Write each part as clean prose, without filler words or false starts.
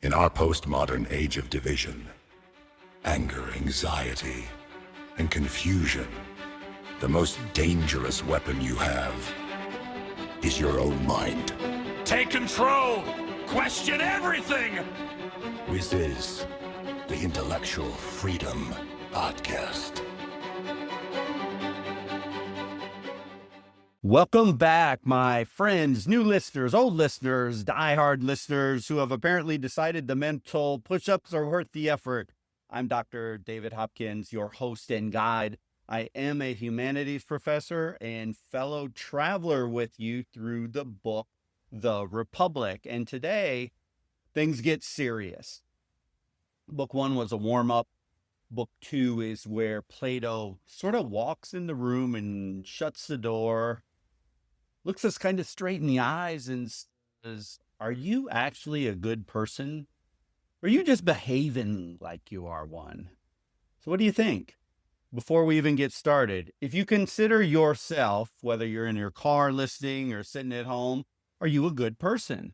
In our postmodern age of division, anger, anxiety, and confusion, the most dangerous weapon you have is your own mind. Take control! Question everything! This is the Intellectual Freedom Podcast. Welcome back, my friends, new listeners, old listeners, diehard listeners who have apparently decided the mental push-ups are worth the effort. I'm Dr. David Hopkins, your host and guide. I am a humanities professor and fellow traveler with you through the book, The Republic. And today, things get serious. Book 1 was a warm-up. Book 2 is where Plato sort of walks in the room and shuts the door, looks us kind of straight in the eyes and says, are you actually a good person? Or are you just behaving like you are one? So what do you think? Before we even get started, if you consider yourself, whether you're in your car listening or sitting at home, are you a good person?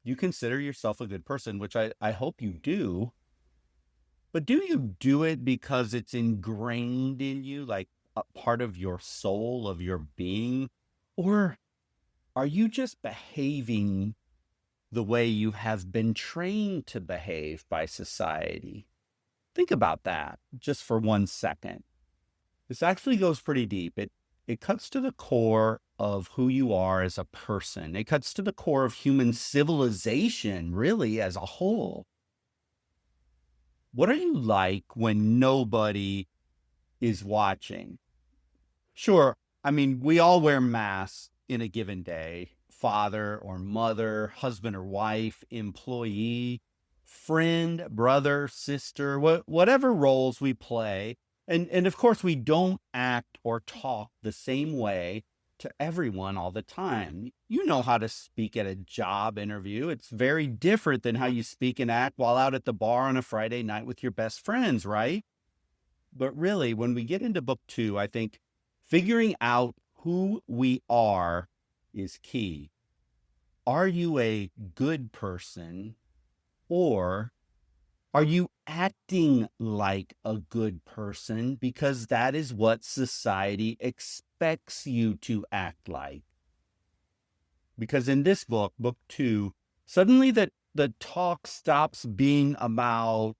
You consider yourself a good person, which I hope you do. But do you do it because it's ingrained in you, like a part of your soul, of your being? Or are you just behaving the way you have been trained to behave by society? Think about that just for 1 second. This actually goes pretty deep. It cuts to the core of who you are as a person. It cuts to the core of human civilization, really, as a whole. What are you like when nobody is watching? Sure, I mean, we all wear masks in a given day. Father or mother, husband or wife, employee, friend, brother, sister, whatever roles we play. And of course, we don't act or talk the same way to everyone all the time. You know how to speak at a job interview. It's very different than how you speak and act while out at the bar on a Friday night with your best friends, right? But really, when we get into book 2, I think figuring out who we are is key. Are you a good person, or are you acting like a good person because that is what society expects you to act like? Because in this book, book 2, suddenly the talk stops being about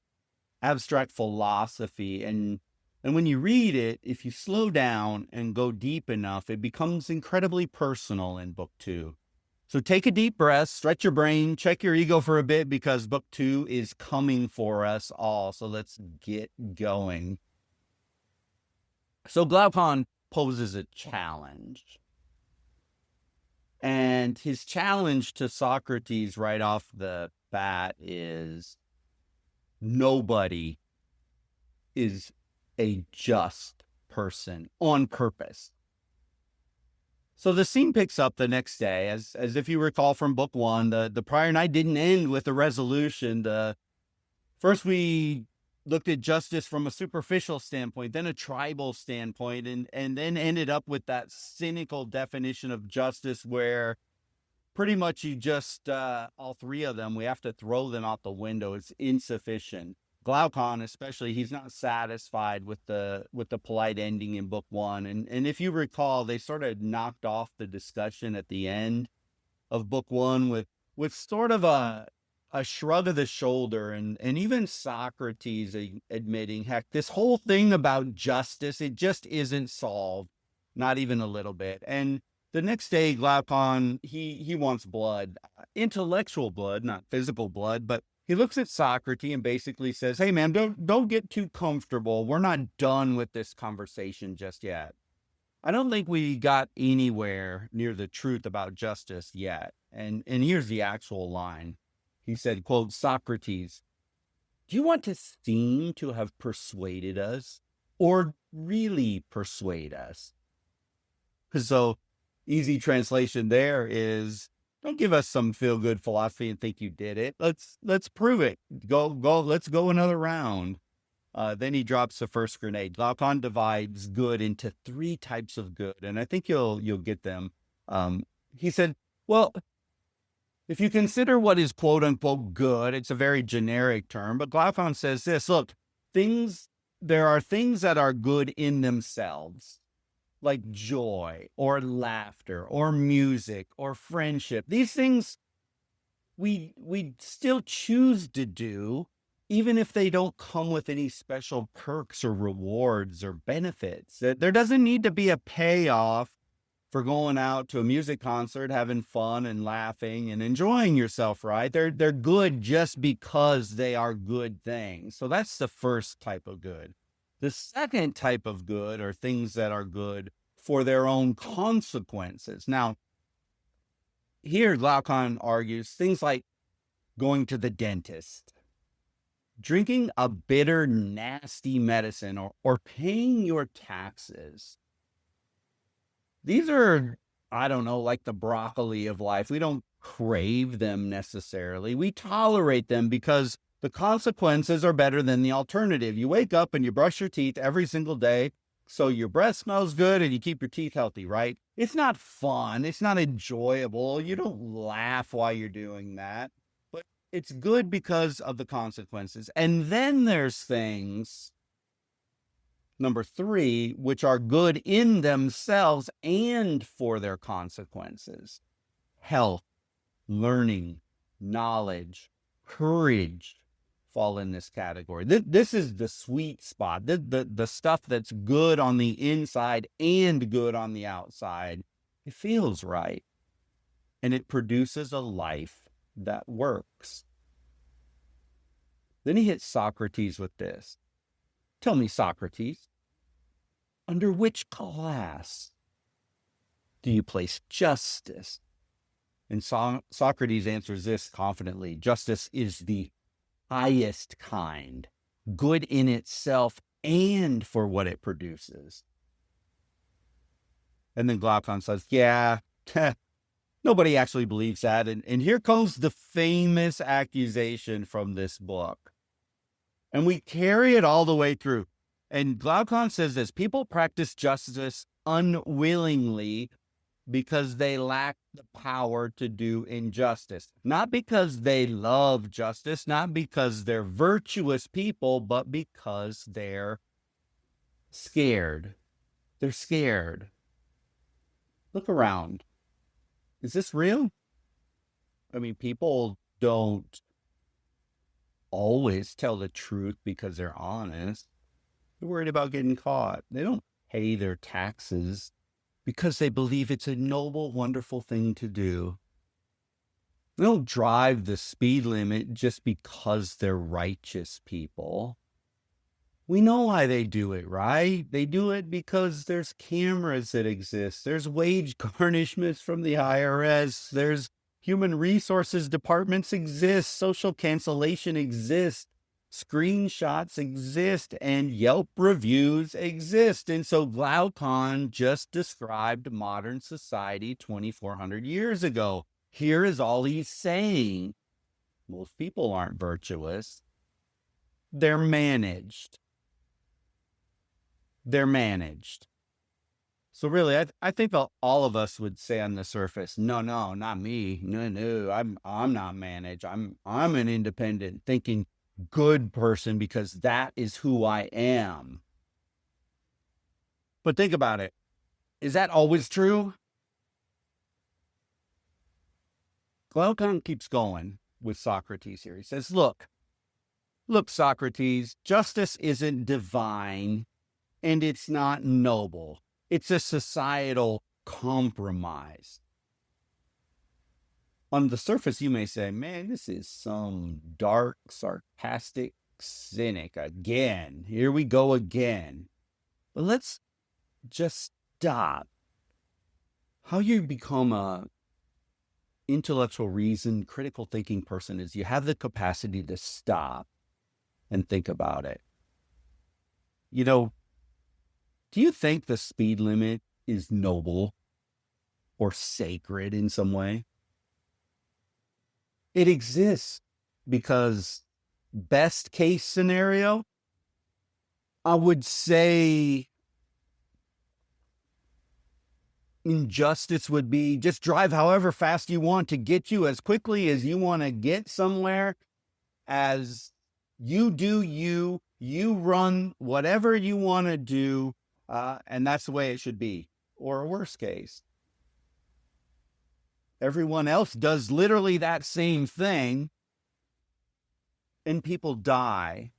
abstract philosophy. And when you read it, if you slow down and go deep enough, it becomes incredibly personal in book 2. So take a deep breath, stretch your brain, check your ego for a bit, because book 2 is coming for us all. So let's get going. So Glaucon poses a challenge. And his challenge to Socrates right off the bat is nobody is a just person on purpose. So the scene picks up the next day, as if you recall from book 1, the prior night didn't end with a resolution. First we looked at justice from a superficial standpoint, then a tribal standpoint, and then ended up with that cynical definition of justice where pretty much you just, all three of them, we have to throw them out the window. It's insufficient. Glaucon, especially, he's not satisfied with the polite ending in book 1. And if you recall, they sort of knocked off the discussion at the end of book 1 with sort of a shrug of the shoulder, and even Socrates admitting, heck, this whole thing about justice, it just isn't solved, not even a little bit. And the next day, Glaucon, he wants blood, intellectual blood, not physical blood, but he looks at Socrates and basically says, hey, man, don't get too comfortable. We're not done with this conversation just yet. I don't think we got anywhere near the truth about justice yet. And here's the actual line. He said, quote, Socrates, do you want to seem to have persuaded us, or really persuade us? So easy translation there is, don't give us some feel-good philosophy and think you did it. Let's prove it. Go. Let's go another round. Then he drops the first grenade. Glaucon divides good into 3 types of good, and I think you'll get them. He said, well, If you consider what is quote unquote good, it's a very generic term, but Glaucon says this, look, there are things that are good in themselves, like joy or laughter or music or friendship. These things we still choose to do, even if they don't come with any special perks or rewards or benefits. There doesn't need to be a payoff for going out to a music concert, having fun and laughing and enjoying yourself, right? They're good just because they are good things. So that's the first type of good. The second type of good are things that are good for their own consequences. Now, here Glaucon argues things like going to the dentist, drinking a bitter, nasty medicine, or paying your taxes. These are, I don't know, like the broccoli of life. We don't crave them necessarily. We tolerate them because the consequences are better than the alternative. You wake up and you brush your teeth every single day, so your breath smells good and you keep your teeth healthy, right? It's not fun. It's not enjoyable. You don't laugh while you're doing that, but it's good because of the consequences. And then there's things, number 3, which are good in themselves and for their consequences. Health, learning, knowledge, courage fall in this category. This is the sweet spot, the stuff that's good on the inside and good on the outside. It feels right, and it produces a life that works. Then he hits Socrates with this. Tell me, Socrates, under which class do you place justice? And Socrates answers this confidently. Justice is the highest kind, good in itself and for what it produces. And then Glaucon says, yeah, nobody actually believes that. And here comes the famous accusation from this book. And we carry it all the way through. And Glaucon says this, people practice justice unwillingly because they lack the power to do injustice. Not because they love justice, not because they're virtuous people, but because they're scared. They're scared. Look around. Is this real? I mean, people don't always tell the truth because they're honest. They're worried about getting caught. They don't pay their taxes because they believe it's a noble, wonderful thing to do. They don't drive the speed limit just because they're righteous people. We know why they do it, right? They do it because there's cameras that exist. There's wage garnishments from the IRS. There's human resources departments exist. Social cancellation exists. Screenshots exist, and Yelp reviews exist. And so Glaucon just described modern society 2,400 years ago. Here is all he's saying. Most people aren't virtuous. They're managed. They're managed. So really, I think all of us would say on the surface, no, not me. No, I'm not managed. I'm an independent thinking good person because that is who I am. But think about it. Is that always true? Glaucon keeps going with Socrates here. He says, look, Socrates, justice isn't divine and it's not noble. It's a societal compromise. On the surface, you may say, man, this is some dark, sarcastic cynic again. Here we go again. But let's just stop. How you become a intellectual reason, critical thinking person is you have the capacity to stop and think about it. You know, do you think the speed limit is noble or sacred in some way? It exists because best case scenario, I would say injustice would be just drive however fast you want to get you as quickly as you want to get somewhere, as you do you run whatever you want to do, and that's the way it should be. Or worst case, everyone else does literally that same thing, and people die.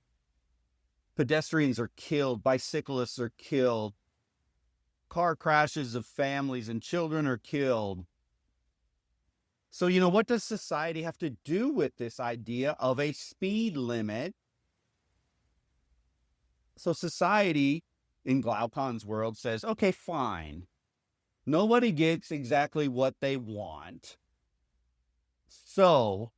Pedestrians are killed, bicyclists are killed, car crashes of families and children are killed. So, what does society have to do with this idea of a speed limit? So society, in Glaucon's world, says, okay, fine. Nobody gets exactly what they want. So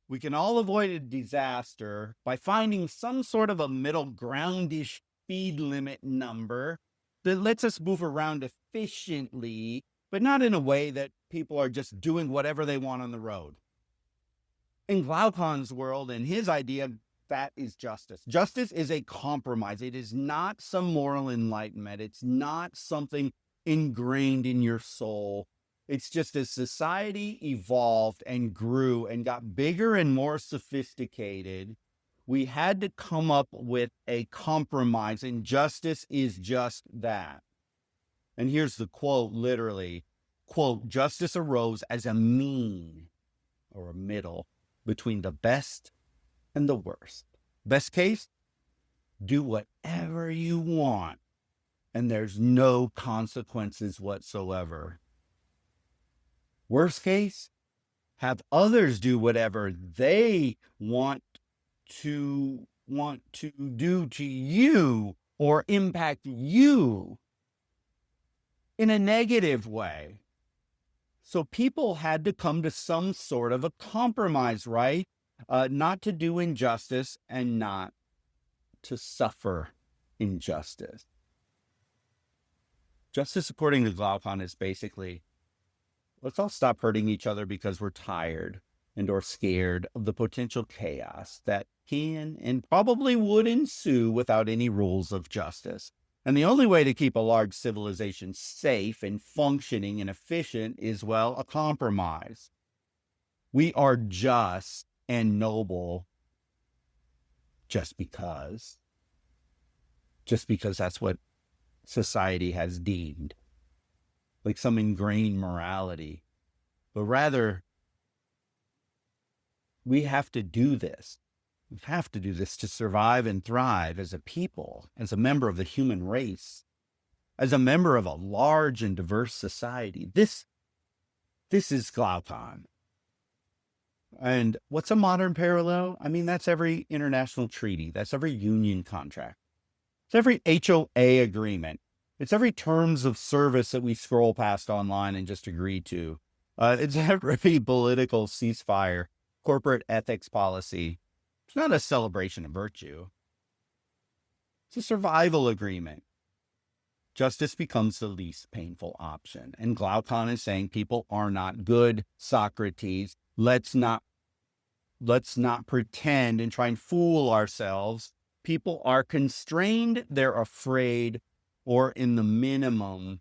we can all avoid a disaster by finding some sort of a middle groundish speed limit number that lets us move around efficiently, but not in a way that people are just doing whatever they want on the road. In Glaucon's world, in his idea, that is justice. Justice is a compromise. It is not some moral enlightenment. It's not something ingrained in your soul. It's just as society evolved and grew and got bigger and more sophisticated, we had to come up with a compromise, and justice is just that. And here's the quote, literally, quote, justice arose as a mean or a middle between the best and the worst. Best case, do whatever you want, and there's no consequences whatsoever. Worst case, have others do whatever they want to do to you or impact you in a negative way. So people had to come to some sort of a compromise, right? Not to do injustice and not to suffer injustice. Justice, according to Glaucon, is basically, let's all stop hurting each other because we're tired and or scared of the potential chaos that can and probably would ensue without any rules of justice. And the only way to keep a large civilization safe and functioning and efficient is, well, a compromise. We are just and noble just because that's what society has deemed, like some ingrained morality. But rather, we have to do this. We have to do this to survive and thrive as a people, as a member of the human race, as a member of a large and diverse society. This is Glaucon. And what's a modern parallel? I mean, that's every international treaty. That's every union contract. It's every HOA agreement. It's every terms of service that we scroll past online and just agree to. It's every political ceasefire, corporate ethics policy. It's not a celebration of virtue. It's a survival agreement. Justice becomes the least painful option. And Glaucon is saying people are not good, Socrates. Let's not pretend and try and fool ourselves. People are constrained, they're afraid, or in the minimum,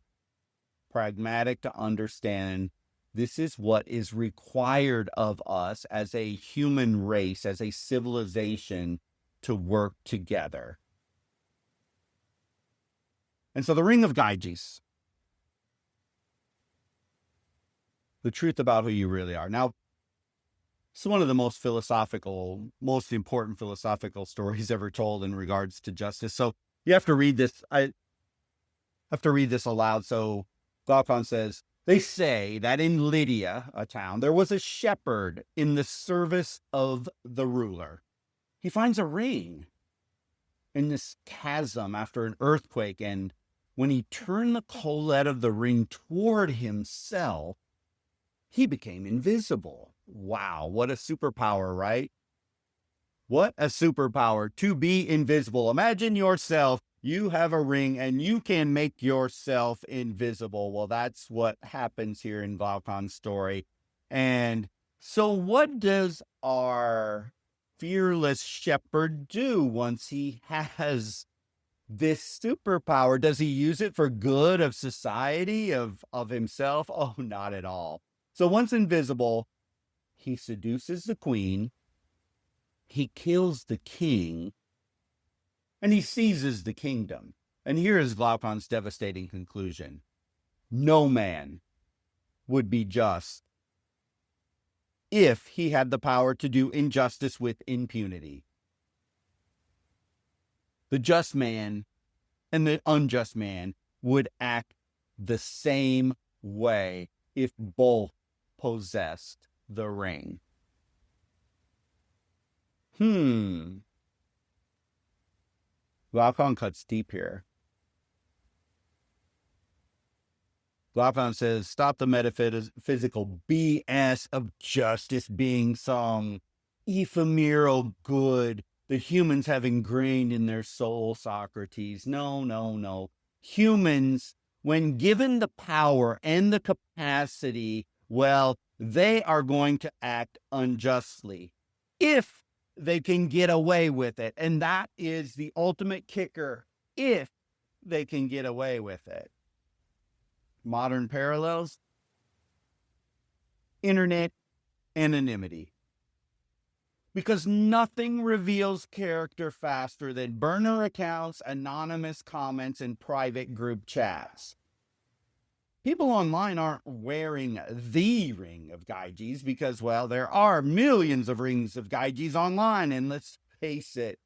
pragmatic to understand this is what is required of us as a human race, as a civilization, to work together. And so the Ring of Gyges, the truth about who you really are. Now, it's one of the most important philosophical stories ever told in regards to justice. So you have to read this. I have to read this aloud. So Glaucon says, they say that in Lydia, a town, there was a shepherd in the service of the ruler. He finds a ring in this chasm after an earthquake, and when he turned the collet of the ring toward himself, he became invisible. Wow, what a superpower, right? What a superpower, to be invisible. Imagine yourself, you have a ring and you can make yourself invisible. Well, that's what happens here in Glaucon's story. And so what does our fearless shepherd do once he has this superpower, does he use it for good of society, of himself? Oh, not at all. So once invisible, he seduces the queen, he kills the king, and he seizes the kingdom. And here is Glaucon's devastating conclusion. No man would be just if he had the power to do injustice with impunity. The just man and the unjust man would act the same way if both possessed the ring. Glaucon cuts deep here. Glaucon says, stop the metaphysical BS of justice being some ephemeral good that humans have ingrained in their soul, Socrates. No, no, no. Humans, when given the power and the capacity, well, they are going to act unjustly if they can get away with it. And that is the ultimate kicker, if they can get away with it. Modern parallels: internet anonymity. Because nothing reveals character faster than burner accounts, anonymous comments, and private group chats. People online aren't wearing the Ring of Gyges because, well, there are millions of Rings of Gyges online, and let's face it,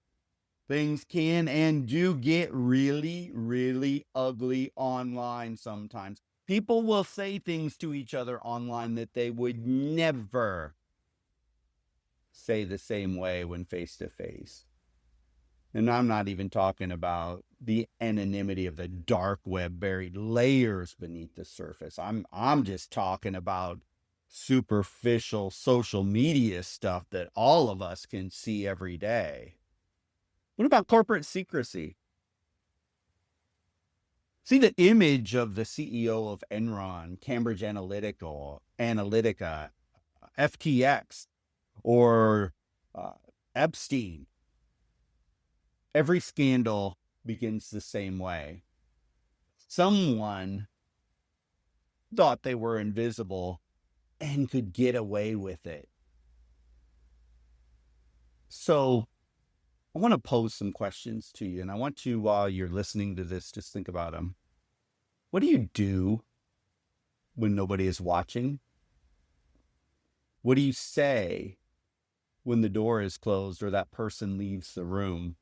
things can and do get really, really ugly online sometimes. People will say things to each other online that they would never say the same way when face to face. And I'm not even talking about the anonymity of the dark web, buried layers beneath the surface. I'm just talking about superficial social media stuff that all of us can see every day. What about corporate secrecy? See, the image of the CEO of Enron, Cambridge Analytica, FTX, or Epstein. Every scandal begins the same way. Someone thought they were invisible and could get away with it. So I want to pose some questions to you, and I want you, while you're listening to this, just think about them. What do you do when nobody is watching? What do you say when the door is closed or that person leaves the room?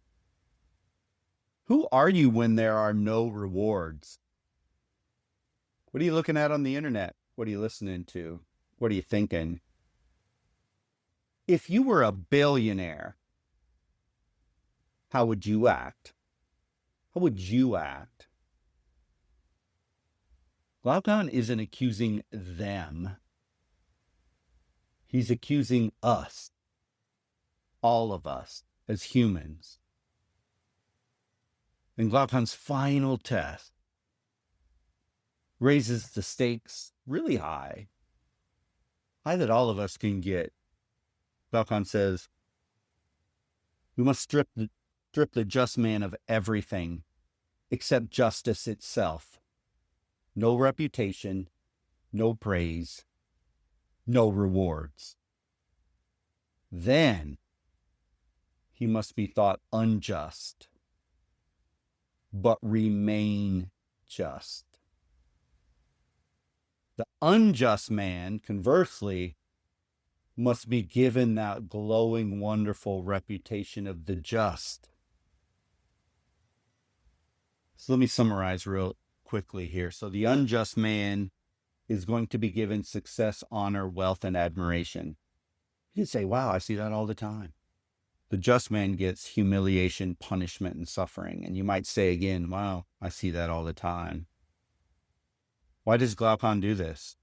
Who are you when there are no rewards? What are you looking at on the internet? What are you listening to? What are you thinking? If you were a billionaire, how would you act? How would you act? Glaucon isn't accusing them. He's accusing us, all of us as humans. And Glaucon's final test raises the stakes really high that all of us can get. Glaucon says, we must strip the just man of everything except justice itself. No reputation, no praise, no rewards. Then he must be thought unjust, but remain just. The unjust man, conversely, must be given that glowing, wonderful reputation of the just. So let me summarize real quickly here. So the unjust man is going to be given success, honor, wealth, and admiration. You can say, wow, I see that all the time. The just man gets humiliation, punishment, and suffering. And you might say again, wow, I see that all the time. Why does Glaucon do this?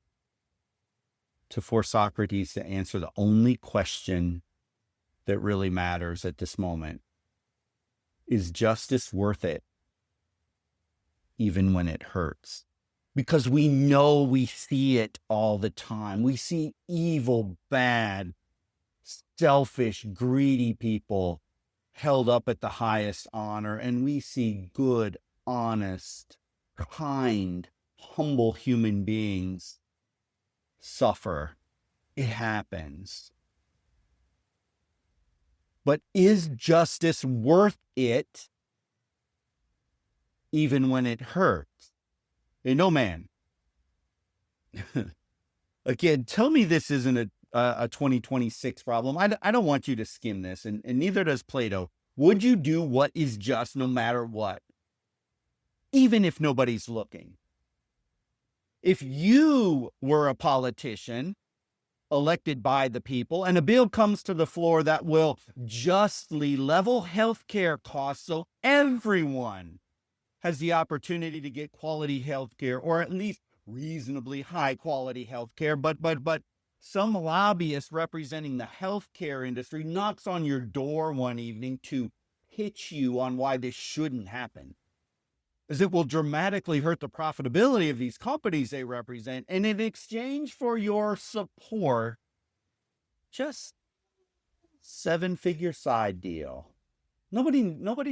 To force Socrates to answer the only question that really matters at this moment. Is justice worth it, even when it hurts? Because we know we see it all the time. We see evil, bad, selfish, greedy people held up at the highest honor, and we see good, honest, kind, humble human beings suffer. It happens. But is justice worth it even when it hurts? And no, man. Again, tell me this isn't a 2026 problem. I don't want you to skim this, and neither does Plato. Would you do what is just no matter what, even if nobody's looking? If you were a politician elected by the people and a bill comes to the floor that will justly level healthcare costs so everyone has the opportunity to get quality healthcare, or at least reasonably high quality healthcare, but some lobbyist representing the healthcare industry knocks on your door one evening to pitch you on why this shouldn't happen, as it will dramatically hurt the profitability of these companies they represent, and in exchange for your support, just seven-figure side deal. Nobody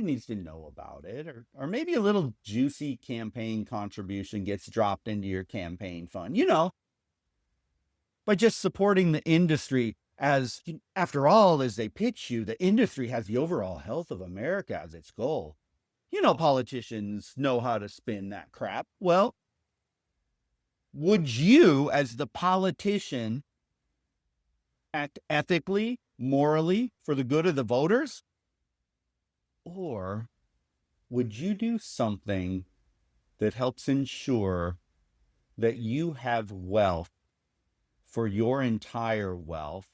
needs to know about it, or maybe a little juicy campaign contribution gets dropped into your campaign fund, by just supporting the industry. As after all, as they pitch you, the industry has the overall health of America as its goal. Politicians know how to spin that crap. Well, would you, as the politician, act ethically, morally, for the good of the voters? Or would you do something that helps ensure that you have wealth for your entire life,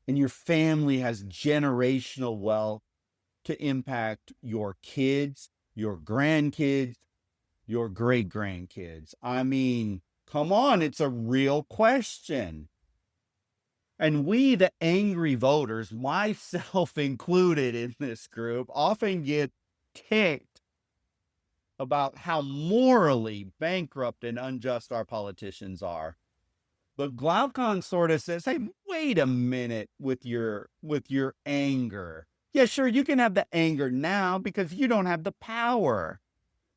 and your family has generational wealth to impact your kids, your grandkids, your great-grandkids? I mean, come on, it's a real question. And we, the angry voters, myself included in this group, often get ticked about how morally bankrupt and unjust our politicians are. But Glaucon sort of says, hey, wait a minute with your anger. Yeah, sure, you can have the anger now because you don't have the power.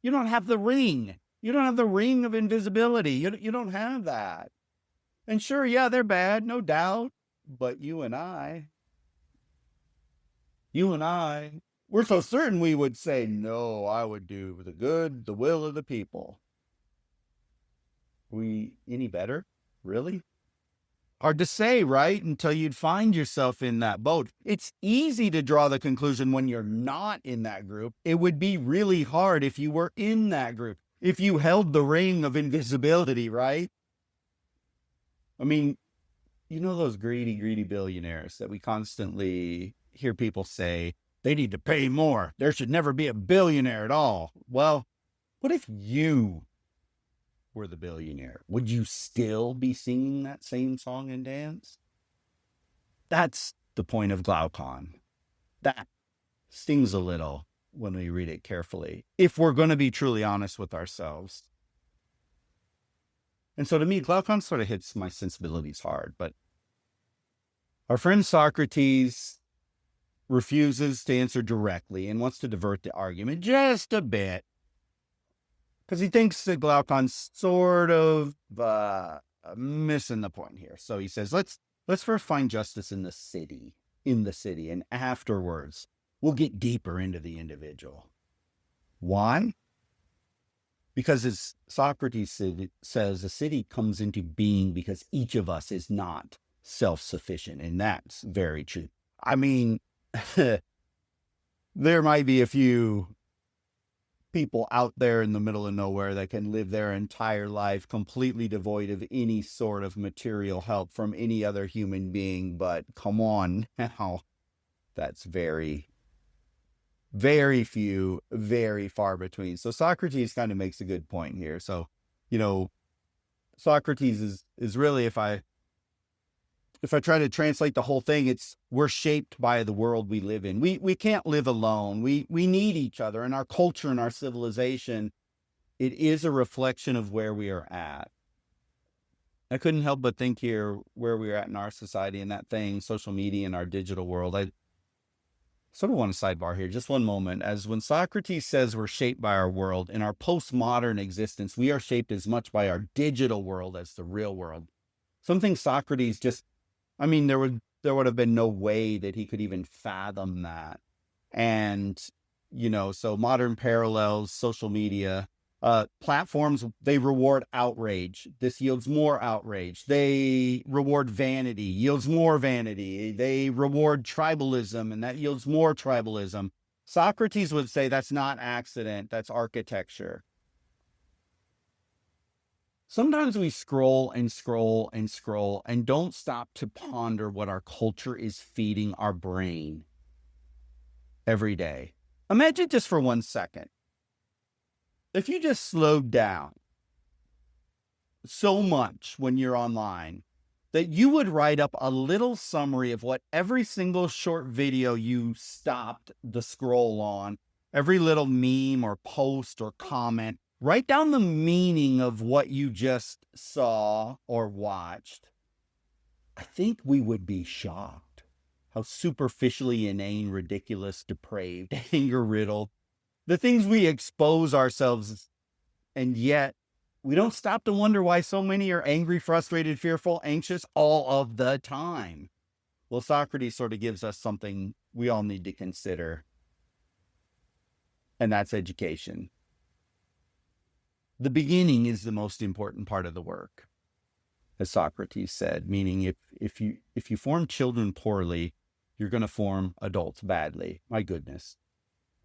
You don't have the ring. You don't have the ring of invisibility. You don't have that. And sure, yeah, they're bad, no doubt. But you and I, we're so certain we would say, no, I would do the will of the people. Are we any better? Really? Hard to say, right? Until you'd find yourself in that boat. It's easy to draw the conclusion when you're not in that group. It would be really hard if you were in that group, if you held the ring of invisibility, right? I mean, those greedy billionaires that we constantly hear people say, they need to pay more. There should never be a billionaire at all. Well, what if you were the billionaire? Would you still be singing that same song and dance? That's the point of Glaucon. That stings a little when we read it carefully, if we're going to be truly honest with ourselves. And so to me, Glaucon sort of hits my sensibilities hard, but our friend Socrates refuses to answer directly and wants to divert the argument just a bit, because he thinks that Glaucon's sort of missing the point here. So he says, let's first find justice in the city, and afterwards we'll get deeper into the individual. Why? Because as Socrates says, a city comes into being because each of us is not self-sufficient, and that's very true. I mean, there might be a few people out there in the middle of nowhere that can live their entire life completely devoid of any sort of material help from any other human being, but come on now, that's very, very few, very far between. So Socrates kind of makes a good point here. So, Socrates is really, if I try to translate the whole thing, we're shaped by the world we live in. We can't live alone. We need each other, and our culture and our civilization, it is a reflection of where we are at. I couldn't help but think here where we're at in our society and that thing, social media and our digital world. I sort of want to sidebar here, just one moment. As when Socrates says we're shaped by our world, in our postmodern existence, we are shaped as much by our digital world as the real world. Something Socrates just, there would have been no way that he could even fathom that. And, so modern parallels, social media, platforms, they reward outrage. This yields more outrage. They reward vanity, yields more vanity. They reward tribalism, and that yields more tribalism. Socrates would say that's not accident, that's architecture. Sometimes we scroll and scroll and scroll and don't stop to ponder what our culture is feeding our brain every day. Imagine just for 1 second, if you just slowed down so much when you're online that you would write up a little summary of what every single short video you stopped the scroll on, every little meme or post or comment, write down the meaning of what you just saw or watched. I think we would be shocked how superficially inane, ridiculous, depraved, anger-riddled, the things we expose ourselves, and yet we don't stop to wonder why so many are angry, frustrated, fearful, anxious all of the time. Well, Socrates sort of gives us something we all need to consider, and that's education. The beginning is the most important part of the work, as Socrates said, meaning if you form children poorly, you're going to form adults badly. My goodness.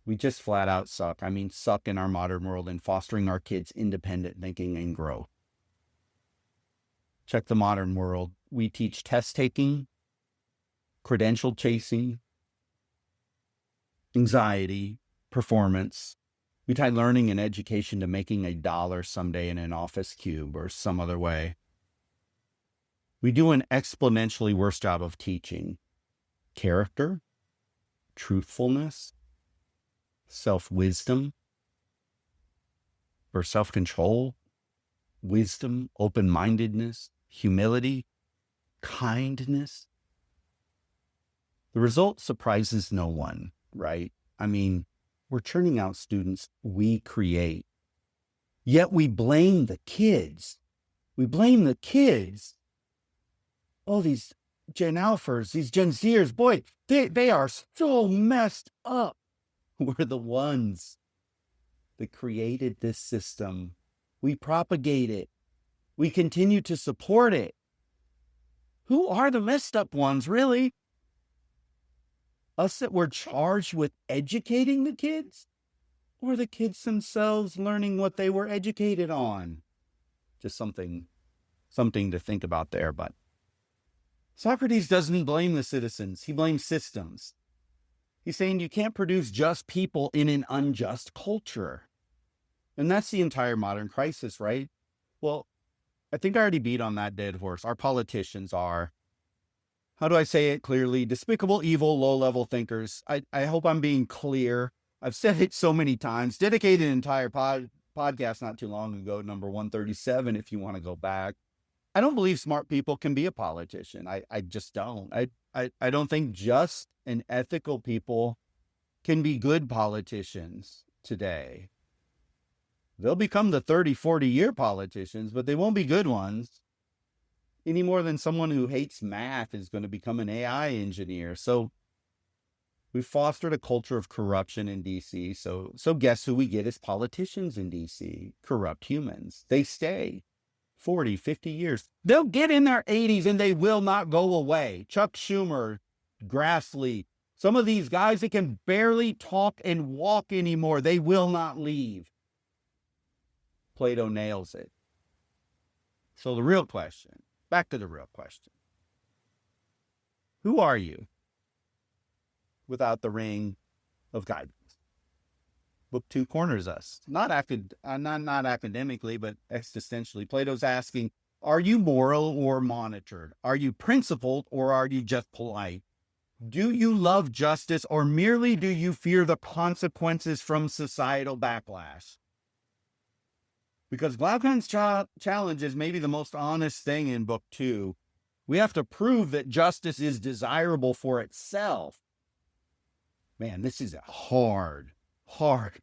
We just flat out suck. Suck in our modern world in fostering our kids' independent thinking and growth. Check the modern world. We teach test taking, credential chasing, anxiety, performance. We tie learning and education to making $1 someday in an office cube or some other way. We do an exponentially worse job of teaching character, truthfulness, self-wisdom, or self-control, wisdom, open-mindedness, humility, kindness. The result surprises no one, right? We're churning out students we create. Yet we blame the kids. Oh, these Gen Alphas, these Gen Zers, boy, they are so messed up. We're the ones that created this system. We propagate it. We continue to support it. Who are the messed up ones, really? Us that were charged with educating the kids? Or the kids themselves learning what they were educated on? Just something to think about there. But Socrates doesn't blame the citizens. He blames systems. He's saying you can't produce just people in an unjust culture. And that's the entire modern crisis, right? Well, I think I already beat on that dead horse. Our politicians are, how do I say it clearly? Despicable, evil, low-level thinkers. I hope I'm being clear. I've said it so many times. Dedicated an entire podcast not too long ago, number 137, if you want to go back. I don't believe smart people can be a politician. I just don't. I don't think just and ethical people can be good politicians today. They'll become the 30, 40-year politicians, but they won't be good ones. Any more than someone who hates math is going to become an AI engineer. So we've fostered a culture of corruption in DC. So guess who we get as politicians in DC? Corrupt humans. They stay 40, 50 years. They'll get in their 80s and they will not go away. Chuck Schumer, Grassley, some of these guys that can barely talk and walk anymore, they will not leave. Plato nails it. So the real question, back to the real question. Who are you without the Ring of Gyges? Book 2 corners us. Not academically, but existentially. Plato's asking, are you moral or monitored? Are you principled or are you just polite? Do you love justice or merely do you fear the consequences from societal backlash? Because Glaucon's challenge is maybe the most honest thing in book 2. We have to prove that justice is desirable for itself. Man, this is a hard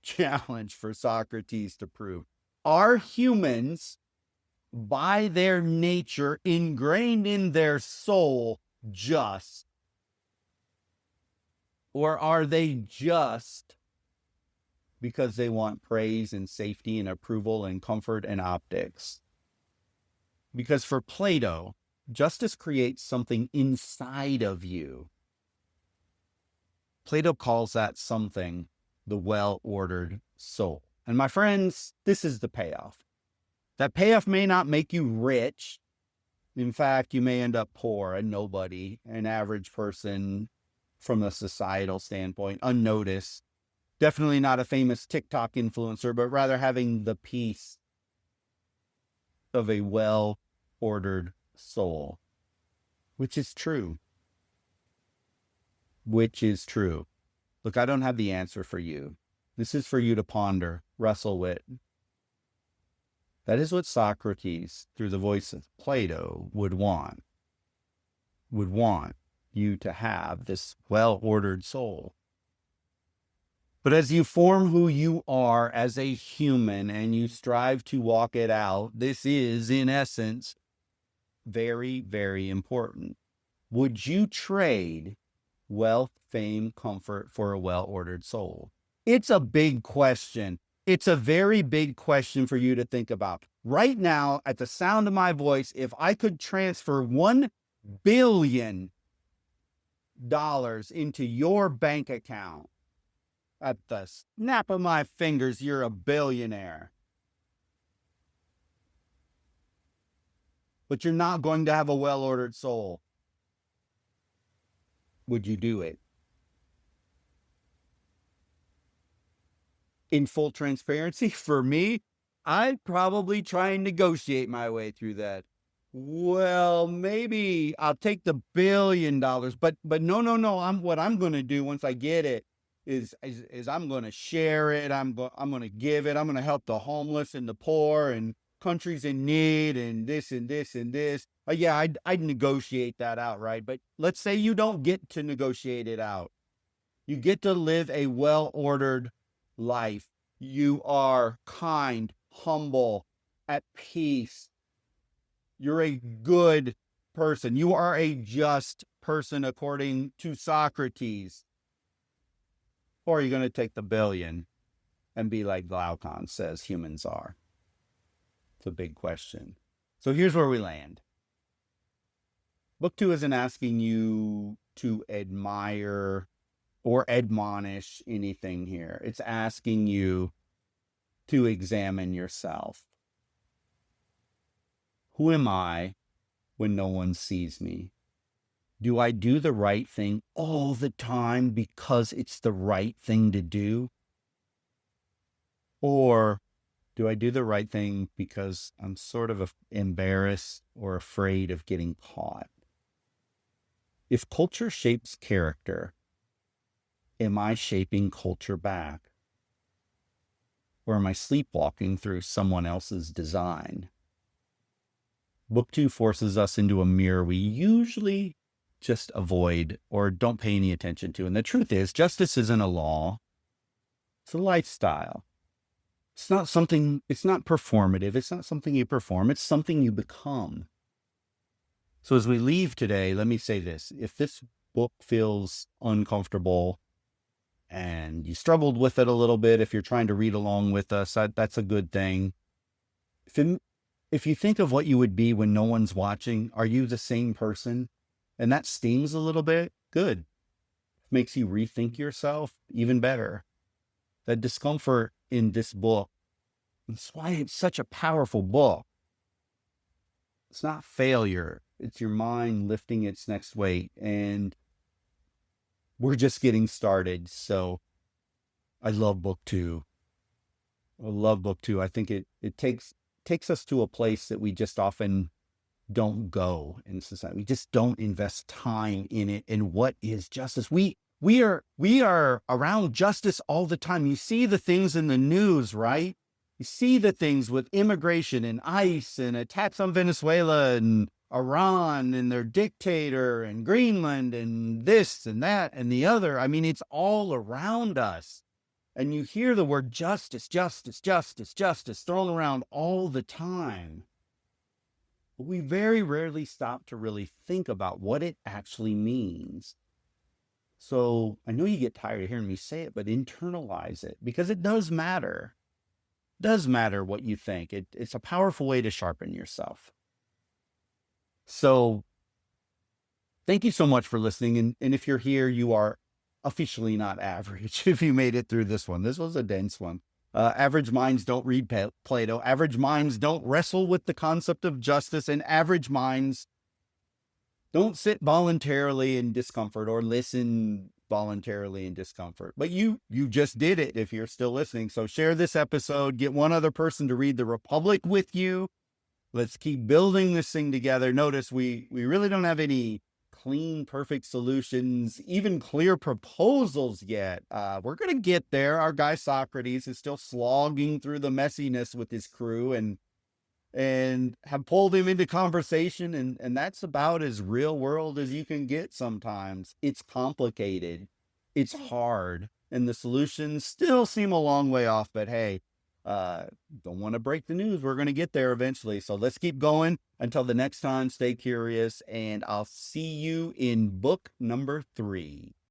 challenge for Socrates to prove. Are humans, by their nature, ingrained in their soul, just? Or are they just because they want praise and safety and approval and comfort and optics? Because for Plato, justice creates something inside of you. Plato calls that something the well-ordered soul. And my friends, this is the payoff. That payoff may not make you rich. In fact, you may end up poor, a nobody, an average person from a societal standpoint, unnoticed. Definitely not a famous TikTok influencer, but rather having the peace of a well-ordered soul, which is true. Which is true. Look, I don't have the answer for you. This is for you to ponder, wrestle with. That is what Socrates, through the voice of Plato, would want you to have, this well-ordered soul. But as you form who you are as a human and you strive to walk it out, this is, in essence, very, very important. Would you trade wealth, fame, comfort for a well-ordered soul? It's a big question. It's a very big question for you to think about. Right now, at the sound of my voice, if I could transfer $1 billion into your bank account, at the snap of my fingers, you're a billionaire. But you're not going to have a well-ordered soul. Would you do it? In full transparency, for me, I'd probably try and negotiate my way through that. Well, maybe I'll take the $1 billion, but no. What I'm going to do once I get it is I'm going to share it. I'm going to give it. I'm going to help the homeless and the poor and countries in need and this and this and this. Yeah, I'd negotiate that out, right? But let's say you don't get to negotiate it out. You get to live a well-ordered life. You are kind, humble, at peace. You're a good person. You are a just person according to Socrates. Or are you going to take the $1 billion and be like Glaucon says humans are? It's a big question. So here's where we land. Book 2 isn't asking you to admire or admonish anything here. It's asking you to examine yourself. Who am I when no one sees me? Do I do the right thing all the time because it's the right thing to do? Or do I do the right thing because I'm sort of embarrassed or afraid of getting caught? If culture shapes character, am I shaping culture back? Or am I sleepwalking through someone else's design? Book 2 forces us into a mirror we usually just avoid or don't pay any attention to. And the truth is, justice isn't a law. It's a lifestyle. It's not performative. It's not something you perform. It's something you become. So as we leave today, let me say this. If this book feels uncomfortable and you struggled with it a little bit, if you're trying to read along with us, that's a good thing. If you think of what you would be when no one's watching, are you the same person? And that stings a little bit, good. Makes you rethink yourself, even better. That discomfort in this book, that's why it's such a powerful book. It's not failure. It's your mind lifting its next weight. And we're just getting started. So I love book 2. I love book 2. I think it takes us to a place that we just often don't go in society. We just don't invest time in it. And what is justice? We are around justice all the time. You see the things in the news, right? You see the things with immigration and ICE and attacks on Venezuela and Iran and their dictator and Greenland and this and that and the other. I mean, it's all around us. And you hear the word justice, justice, justice, justice thrown around all the time. But we very rarely stop to really think about what it actually means. So I know you get tired of hearing me say it, but internalize it because it does matter. It does matter what you think. It's a powerful way to sharpen yourself. So thank you so much for listening. And if you're here, you are officially not average if you made it through this one. This was a dense one. Average minds don't read Plato. Average minds don't wrestle with the concept of justice. And average minds don't sit voluntarily in discomfort or listen voluntarily in discomfort. But you just did it if you're still listening. So share this episode. Get one other person to read The Republic with you. Let's keep building this thing together. Notice we really don't have any clean, perfect solutions, even clear proposals yet. We're going to get there. Our guy Socrates is still slogging through the messiness with his crew and have pulled him into conversation. And that's about as real world as you can get sometimes. It's complicated. It's hard. And the solutions still seem a long way off. But hey, don't want to break the news. We're going to get there eventually. So let's keep going. Until the next time, stay curious. And I'll see you in book number 3.